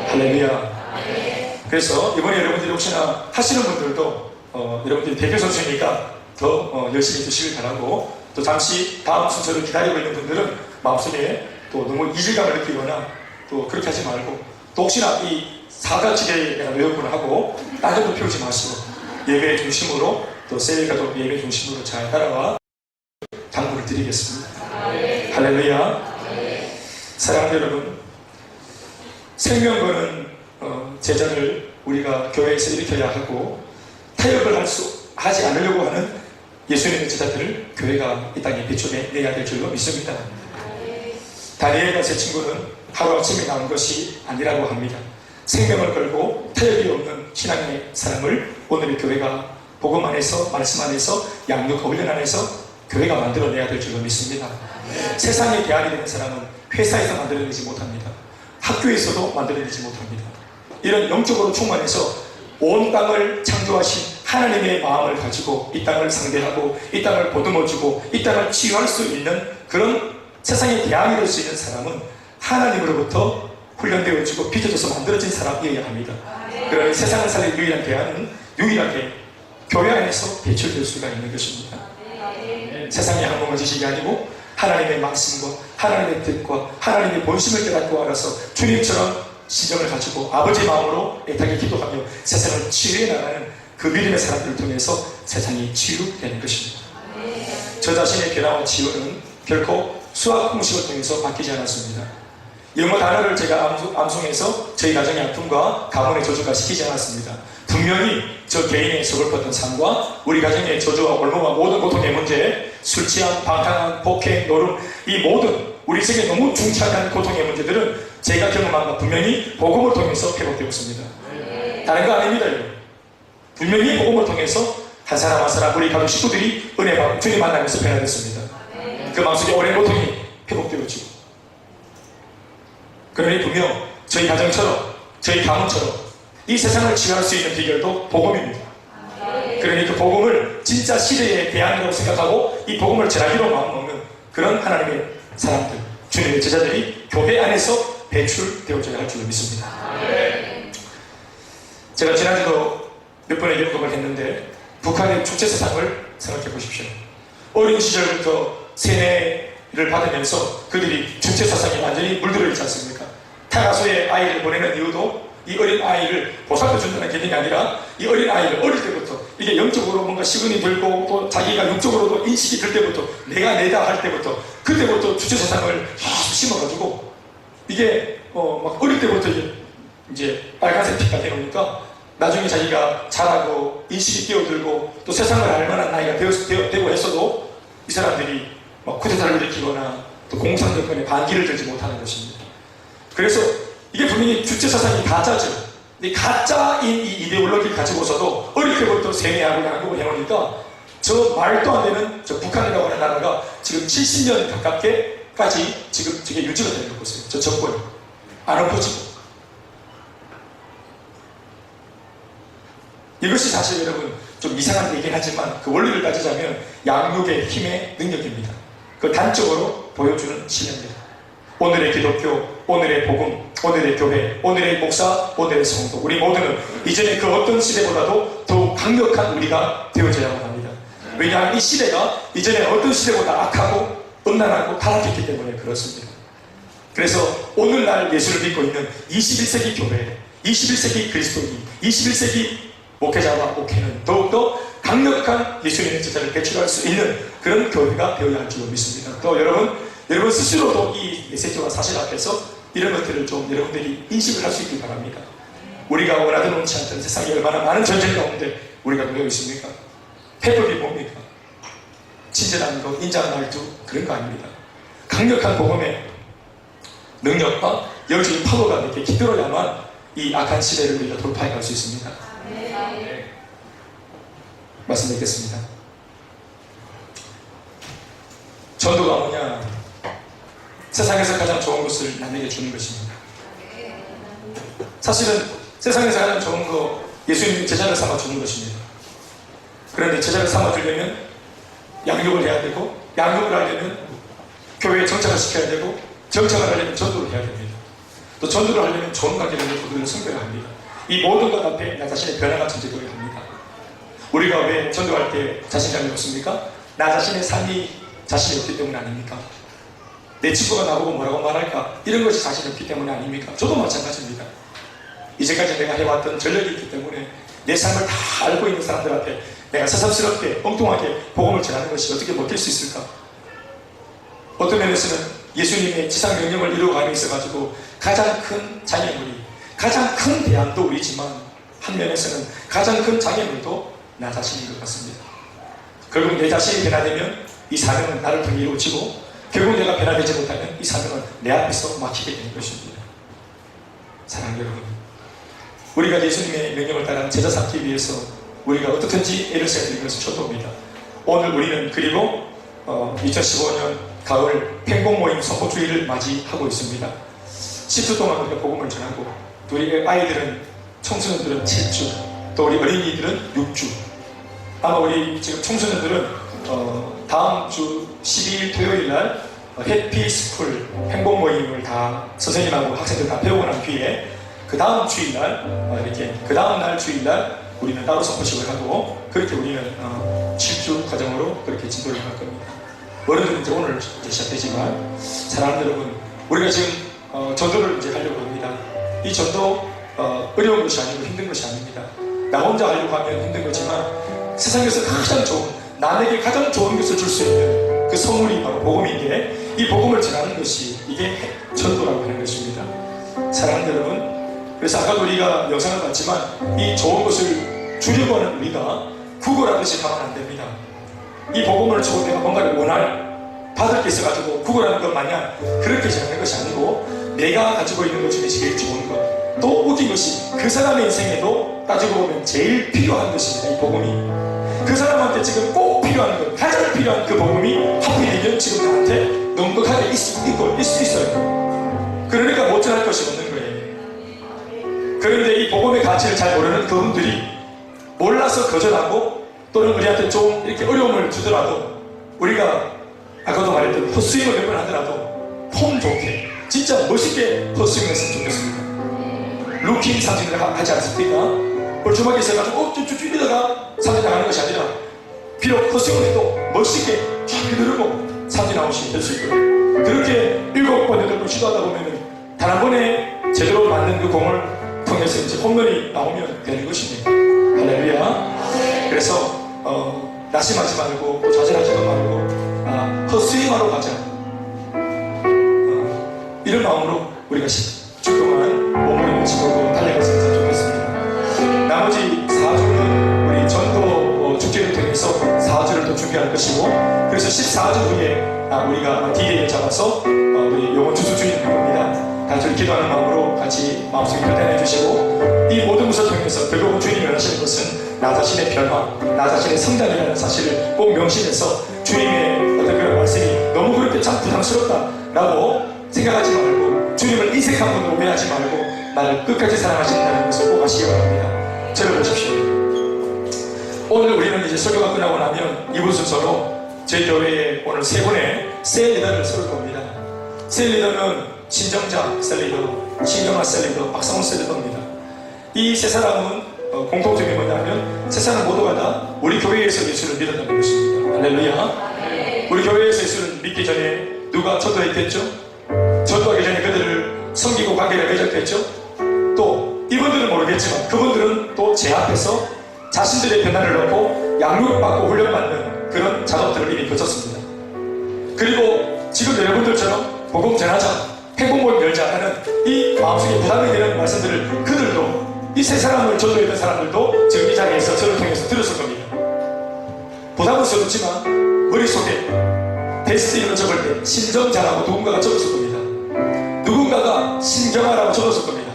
할렐루야. 그래서 이번에 여러분들이 혹시나 하시는 분들도 여러분들이 대표 선수니까 더 열심히 해주시길 바라고 또 잠시 다음 순서를 기다리고 있는 분들은 마음속에 또 너무 이질감을 느끼거나 또 그렇게 하지 말고 또 혹시나 이 사가지게 내가 외웠구나 하고 따져도 피우지 마시고 예배 중심으로 또 세일가도 예배 중심으로 잘 따라와 당부를 드리겠습니다. 할렐루야. 사랑하는 여러분, 생명거는 제자를 우리가 교회에서 일으켜야 하고 타협을 하지 않으려고 하는 예수님의 제자들을 교회가 이 땅에 비춰내야 될 줄로 믿습니다. 다니엘과 제 친구는 하루아침에 나온 것이 아니라고 합니다. 생명을 걸고 타협이 없는 신앙의 사람을 오늘의 교회가 복음 안에서 말씀 안에서 양육과 훈련 안에서 교회가 만들어내야 될 줄로 믿습니다. 세상에 대안이 되는 사람은 회사에서 만들어내지 못합니다. 학교에서도 만들어내지 못합니다. 이런 영적으로 충만해서 온 땅을 창조하신 하나님의 마음을 가지고 이 땅을 상대하고 이 땅을 보듬어주고 이 땅을 치유할 수 있는 그런 세상의 대안이 될 수 있는 사람은 하나님으로부터 훈련되어지고 빚어져서 만들어진 사람이어야 합니다. 그런 세상을 살릴 유일한 대안은 유일하게 교회 안에서 배출될 수가 있는 것입니다. 세상의 항목을 지식이 아니고 하나님의 말씀과 하나님의 뜻과 하나님의 본심을 깨닫고 알아서 주님처럼 시정을 가지고 아버지 마음으로 애타게 기도하며 세상을 치유해 나가는 그 믿음의 사람들을 통해서 세상이 치유되는 것입니다. 저 자신의 변화와 치유는 결코 수학 공식을 통해서 바뀌지 않았습니다. 영어 단어를 제가 암송해서 저희 가정의 아픔과 가문의 저주가 시키지 않았습니다. 분명히 저 개인의 서글펐던 삶과 우리 가정의 저주와 올무와 모든 고통의 문제, 술 취함, 방탕함, 폭행, 노름, 이 모든 우리 세계 너무 중차대한 고통의 문제들은 제가 경험한 것 분명히 복음을 통해서 회복되었습니다. 다른 거 아닙니다. 여러분. 분명히 복음을 통해서 한 사람 한 사람 우리 가족 식구들이 은혜 받고 주님 만나면서 변화됐습니다. 그 마음속에 오랜 고통이 회복되어지고 그러니 분명 저희 가정처럼 저희 가문처럼 이 세상을 치유할 수 있는 비결도 복음입니다. 그러니 그 복음을 진짜 시대의 대안이라고 생각하고 이 복음을 전하기로 마음먹는 그런 하나님의 사람들, 주님의 제자들이 교회 안에서 배출되어져야 할 줄로 믿습니다. 제가 지난주도 몇 번의 연극을 했는데 북한의 주체 사상을 생각해 보십시오. 어린 시절부터 세뇌를 받으면서 그들이 주체 사상에 완전히 물들어 있지 않습니까? 타가소에 아이를 보내는 이유도 이 어린 아이를 보살펴 준다는 개념이 아니라 이 어린 아이를 어릴 때부터 이게 영적으로 뭔가 시근이 들고 또 자기가 영적으로도 인식이 들 때부터 내가 내다 할 때부터 그때부터 주체 사상을 심어가지고 이게 막 어릴 때부터 이제 빨간색 피가 되니까 나중에 자기가 자라고 인식이 뛰어들고 또 세상을 알 만한 나이가 되고 했어도 이 사람들이 막 쿠데타를 일으키거나 또 공산정권에 반기를 들지 못하는 것입니다. 그래서 이게 분명히 주체 사상이 가짜죠. 근데 가짜인 이 이데올로기를 가지고서도 어릴 때부터 세뇌하고 양육을 해놓으니까 저 말도 안 되는 저 북한이라고 하는 나라가 지금 70년 가깝게까지 지금 저게 유지가 되는 거 보세요. 저 정권이 안 엎어지고. 이것이 사실 여러분 좀 이상한 얘기긴 하지만 그 원리를 따지자면 양육의 힘의 능력입니다. 그 단적으로 보여주는 신앙입니다. 오늘의 기독교, 오늘의 복음, 오늘의 교회, 오늘의 목사, 오늘의 성도 우리 모두는 이전의 그 어떤 시대보다도 더욱 강력한 우리가 되어져야만 합니다. 왜냐하면 이 시대가 이전의 어떤 시대보다 악하고 음란하고 타락했기 때문에 그렇습니다. 그래서 오늘날 예수를 믿고 있는 21세기 교회, 21세기 그리스도인, 21세기 목회자와 목회는 더욱더 강력한 예수님의 제자를 배출할 수 있는 그런 교회가 되어야 할 줄로 믿습니다. 또 여러분 스스로도 이 메시지와 사실 앞에서 이런 것들을 좀 여러분들이 인식을 할 수 있길 바랍니다. 우리가 원하든 원치 않던 세상에 얼마나 많은 전쟁 가운데 우리가 놓여 있습니까? 해법이 뭡니까? 친절한 거, 인자한 말투 그런 거 아닙니다. 강력한 복음의 능력과 영적인 파워가 이렇게 깃들어야만 이 악한 시대를 우리가 돌파해 갈 수 있습니다. 말씀 드리겠습니다. 전도가 뭐냐? 세상에서 가장 좋은 것을 남에게 주는 것입니다. 사실은 세상에서 가장 좋은 거 예수님이 제자를 삼아 주는 것입니다. 그런데 제자를 삼아 주려면 양육을 해야 되고, 양육을 하려면 교회에 정착을 시켜야 되고, 정착을 하려면 전도를 해야 됩니다. 또 전도를 하려면 좋은 관계를 도들을 섬겨야 합니다. 이 모든 것 앞에 나 자신의 변화가 존재되어야 합니다. 우리가 왜 전도할 때 자신감이 없습니까? 나 자신의 삶이 자신이 없기 때문 아닙니까? 내 친구가 나보고 뭐라고 말할까? 이런 것이 자신이 없기 때문에 아닙니까? 저도 마찬가지입니다. 이제까지 내가 해왔던 전력이 있기 때문에 내 삶을 다 알고 있는 사람들 앞에 내가 새삼스럽게 엉뚱하게 복음을 전하는 것이 어떻게 먹힐 수 있을까? 어떤 면에서는 예수님의 지상 명령을 이루어가며 있어가지고 가장 큰 장애물이, 가장 큰 대안도 우리지만 한 면에서는 가장 큰 장애물도 나 자신인 것 같습니다. 결국 내 자신이 변화되면 이 사명은 나를 통해 이루어지고, 결국 내가 변화되지 못하면 이 사명은 내 앞에서 막히게 되는 것입니다. 사랑하는 여러분, 우리가 예수님의 명령을 따라 제자 삼기 위해서 우리가 어떻든지 애를 써야 되는 것은 전도입니다. 오늘 우리는 그리고 2015년 가을 팽복 모임 선포주의를 맞이하고 있습니다. 10주 동안 우리가 복음을 전하고, 또 우리 아이들은, 청소년들은 7주, 또 우리 어린이들은 6주. 아마 우리 지금 청소년들은 다음 주 12일 토요일 날 해피스쿨 행복 모임을 다 선생님하고 학생들 다 배우고 난 뒤에 그 다음 주일날 이렇게 그 다음 날 주일날 우리는 따로 선포식을 하고, 그렇게 우리는 7주 과정으로 그렇게 진도를 할 겁니다. 어른들은 이제 오늘 이제 시작되지만, 사랑하는 여러분, 우리가 지금 전도를 이제 하려고 합니다. 이 전도 어려운 것이 아니고 힘든 것이 아닙니다. 나 혼자 하려고 하면 힘든 거지만, 세상에서 가장 좋은, 남에게 가장 좋은 것을 줄 수 있는 그 선물이 바로 복음인데, 이 복음을 전하는 것이 이게 전도라고 하는 것입니다. 사랑하는 여러분, 그래서 아까도 우리가 영상을 봤지만 이 좋은 것을 주려고 하는 우리가 구걸하듯이 가면 안 됩니다. 이 복음을 주고 내가 뭔가를 받을 게 있어가지고 구걸하는 것 마냥 그렇게 전하는 것이 아니고, 내가 가지고 있는 것 중에 제일 좋은 것, 또 웃긴 것이 그 사람의 인생에도 따지고 보면 제일 필요한 것입니다. 이 복음이 그 사람한테 지금 꼭 필요한 것, 가장 필요한 그 복음이 하필이면 지금 나한테 넉넉하게 있을 수 있어요. 그러니까 못 전할 것이 없는 거예요. 그런데 이 복음의 가치를 잘 모르는 그분들이 몰라서 거절하고, 또는 우리한테 좀 이렇게 어려움을 주더라도, 우리가 아까도 말했던 헛스윙을 몇 번 하더라도 폼 좋게 진짜 멋있게 헛스윙했으면 좋겠습니다. 루킹 상징을 하지 않습니까? 얼추하게 있어가지고 쭉 이러다가 상징 나가는 것이 아니라, 비록 헛스윙을 해도 멋있게 쫙 누르고 상징 나오시면 될 수 있고요. 그렇게 7번, 8번 시도하다 보면은 단 한 번에 제대로 맞는 그 공을 통해서 이제 홈런이 나오면 되는 것입니다. 할렐루야. 그래서 낙심하지 말고, 또 좌절하지도 말고, 헛스윙하러 가자. 이런 마음으로 우리가 10주 동안 몸을 집어고 달려갔으면 좋겠습니다. 나머지 4주는 우리 전도 축제를 통해서 4주를 또 준비할 것이고, 그래서 14주 후에 우리가 D-Day를 잡아서 우리 영혼 주수 주일 할 겁니다. 같이 기도하는 마음으로 같이 마음속에 결단해 주시고, 이 모든 것을 통해서 결국은 주님이 원하시는 것은 나 자신의 변화, 나 자신의 성장이라는 사실을 꼭 명심해서, 주님의 어떤 그런 말씀이 너무 그렇게 참 부담스럽다라고 생각하지 말고, 주님을 인색한 분으로 오해하지 말고 나를 끝까지 사랑하신다는 것을 꼭 아시기 바랍니다. 저를 보십시오. 오늘 우리는 이제 설교가 끝나고 나면 이분 순서로 저희 교회에 오늘 3분의 셀 리더를 세울 겁니다. 셀 리더는 신정자 셀리더, 신경아 셀리더, 박상훈 셀리더입니다. 이 세 사람은 공통점이 뭐냐면, 세 사람 모두가 다 우리 교회에서 예수를 믿었다는 것입니다. 할렐루야. 우리 교회에서 예수를 믿기 전에 누가 전도했겠죠? 전도하기 전에 그들을 섬기고 관계를 맺었겠죠? 또 이분들은 모르겠지만 그분들은 또 제 앞에서 자신들의 변화를 얻고 양육받고 훈련받는 그런 작업들을 이미 거쳤습니다. 그리고 지금 여러분들처럼 복음 전하자, 행복모임 열자 하는 이 마음속에 부담이 되는 말씀들을 그들도, 이 세 사람을 전도했던 사람들도 지금 이 자리에서 저를 통해서 들었을 겁니다. 부담스럽지만 머릿속에 베스트셀러 적을 때 신정자라고 누군가가 적었을 겁니다. 누군가가 신경아라고 적었을 겁니다.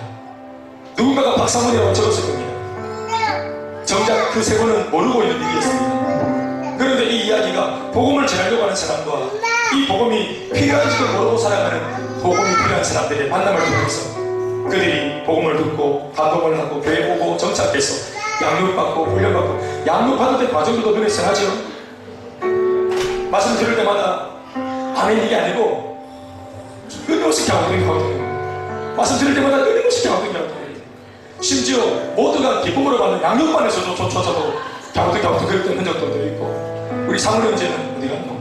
누군가가 박상원이라고 적었을 겁니다. 정작 그 세 분은 모르고 있는 일이었습니다. 그런데 이 이야기가 복음을 전하려고 하는 사람과 이 복음이 필요한지도 모르고 살아가는 복음이 필요한 사람들의 만남을 통해서 그들이 복음을 듣고 감동을 하고 교회 오고 정착해서 양육받고 훈련받고, 양육받을 때 과정도 눈에 선하죠. 말씀 들을 때마다 아멘 이게 아니고 끊임없이 갸우뚱갸우뚱, 말씀 들을 때마다 끊임없이 갸우뚱갸우뚱. 심지어 모두가 기쁨으로 받는 양육반에서도 조차도 갸우뚱갸우뚱 그랬던 흔적도 있고. 우리 사물 형제는 어디 갔노?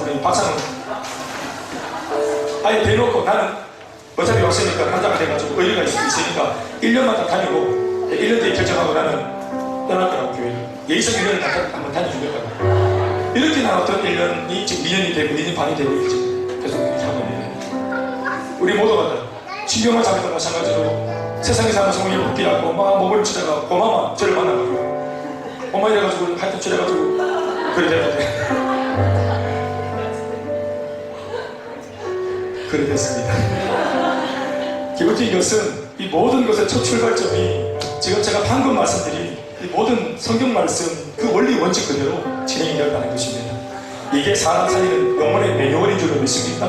우리 박사는 아예 대놓고 나는 어차피 왔으니까 한자가 돼가지고 의리가 있으니까 1년만 다 다니고 1년 뒤에 결정하고 나는 떠날 거라고 교회를. 예의성 1년을 한번 다녀주겠다고. 이렇게 나왔던 1년이 지금 2년이 되고 2년 반이 되고 있지. 계속 이렇게 하고 있는. 우리 모두가 다 신경을 잡았던 마찬가지로 세상에서 하는 성공이 웃기라고 막 몸을 치다가 고마마 저를 만나가지고 고마 이래가지고 하여튼 저래가지고 그래 됐는데 그래 됐습니다. 기본적인 것은 이 모든 것의 첫 출발점이 지금 제가 방금 말씀드린 이 모든 성경 말씀 그 원리 원칙 그대로 진행이 되었다는 것입니다. 이게 사람 살리는 영혼의 매뉴얼인 줄로 믿습니까?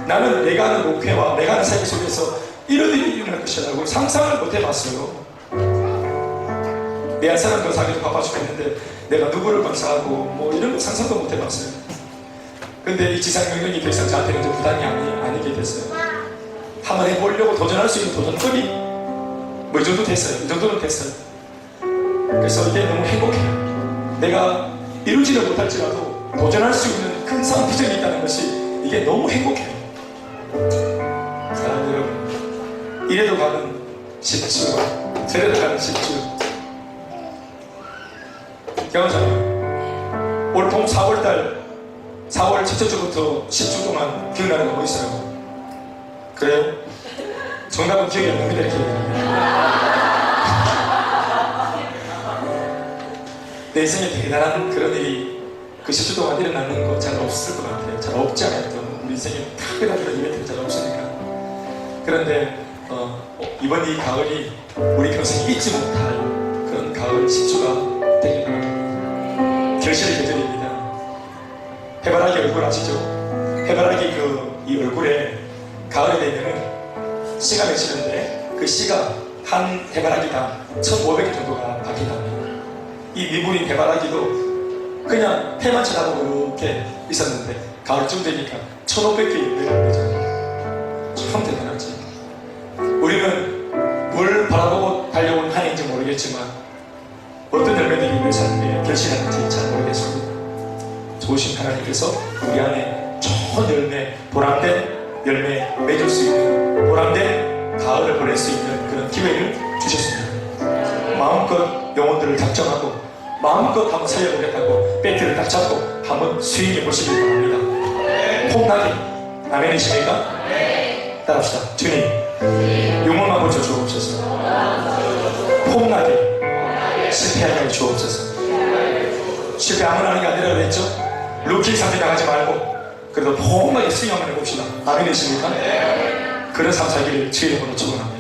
나는 내가 하는 목회와 내가 하는 삶 속에서 이런 일이 일어날 것이라고 상상을 못 해봤어요. 내 한 사람도 살기도 바빠 죽겠는데 내가 누구를 건사하고 뭐 이런 거 상상도 못 해봤어요. 근데 이 지상 영역이 더 이상 저한테는 이제 부담이 아니게 됐어요. 한번 해보려고 도전할 수 있는 도전급이 뭐 이 정도 됐어요. 이 정도는 됐어요. 그래서 이게 너무 행복해요. 내가 이루지는 못할지라도 도전할 수 있는 큰 산 비전이 있다는 것이 이게 너무 행복해요. 사랑하는 여러분, 이래도 가는 10주, 저래도 가는 10주. 경험자님, 올 봄 4월 첫째 주부터 10주 동안 기억나는 거 뭐 있어요? 그래요? 정답은 기억이 안 납니다. 이렇게 내 인생에 대단한 그런 일이 그 10주 동안 일어나는 거 잘 없을 것 같아요. 잘 없지 않았던 우리 인생에 특별한 그런 이벤트가 잘 없으니까. 그런데 이번 이 가을이 우리 평생 잊지 못할 그런 가을 10주가 되길 바랍니다. 결실의 계절입니다. 해바라기 얼굴 아시죠? 해바라기 이 얼굴에 가을이 되면은 씨가 맺히는데 그 씨가 한 해바라기당 1,500개 정도가 박힌답니다. 이 미분인 해바라기도 그냥 해만 쳐다보고 이렇게 있었는데 가을쯤 되니까 1,500개 열매를 맺어요. 참 대단하지. 우리는 뭘 바라보고 달려온 한 해인지 모르겠지만 어떤 열매들이 우리 삶에 결실하는지 잘 모르겠습니다. 좋으신 하나님께서 우리 안에 좋은 열매, 보람된 열매 맺을 수 있는, 보람된 가을을 보낼 수 있는 그런 기회를 주셨습니다. 마음껏 영혼들을 작정하고 마음껏 한번 살려보겠다고 배트를 딱 잡고 한번 스윙해 보시길 바랍니다. 폼나게 아멘이십니까? 따라합시다. 주님, 영혼만 고쳐 주옵소서. 폼나게 실패하게 하여 주옵소서. 실패 아무나 하는 게 아니라 그랬죠? 루키 상태 당하지 말고 그래도 폼나게 스윙 한번 해봅시다. 아멘이십니까? 그런 삶 살기를 주의 이름으로 축원합니다.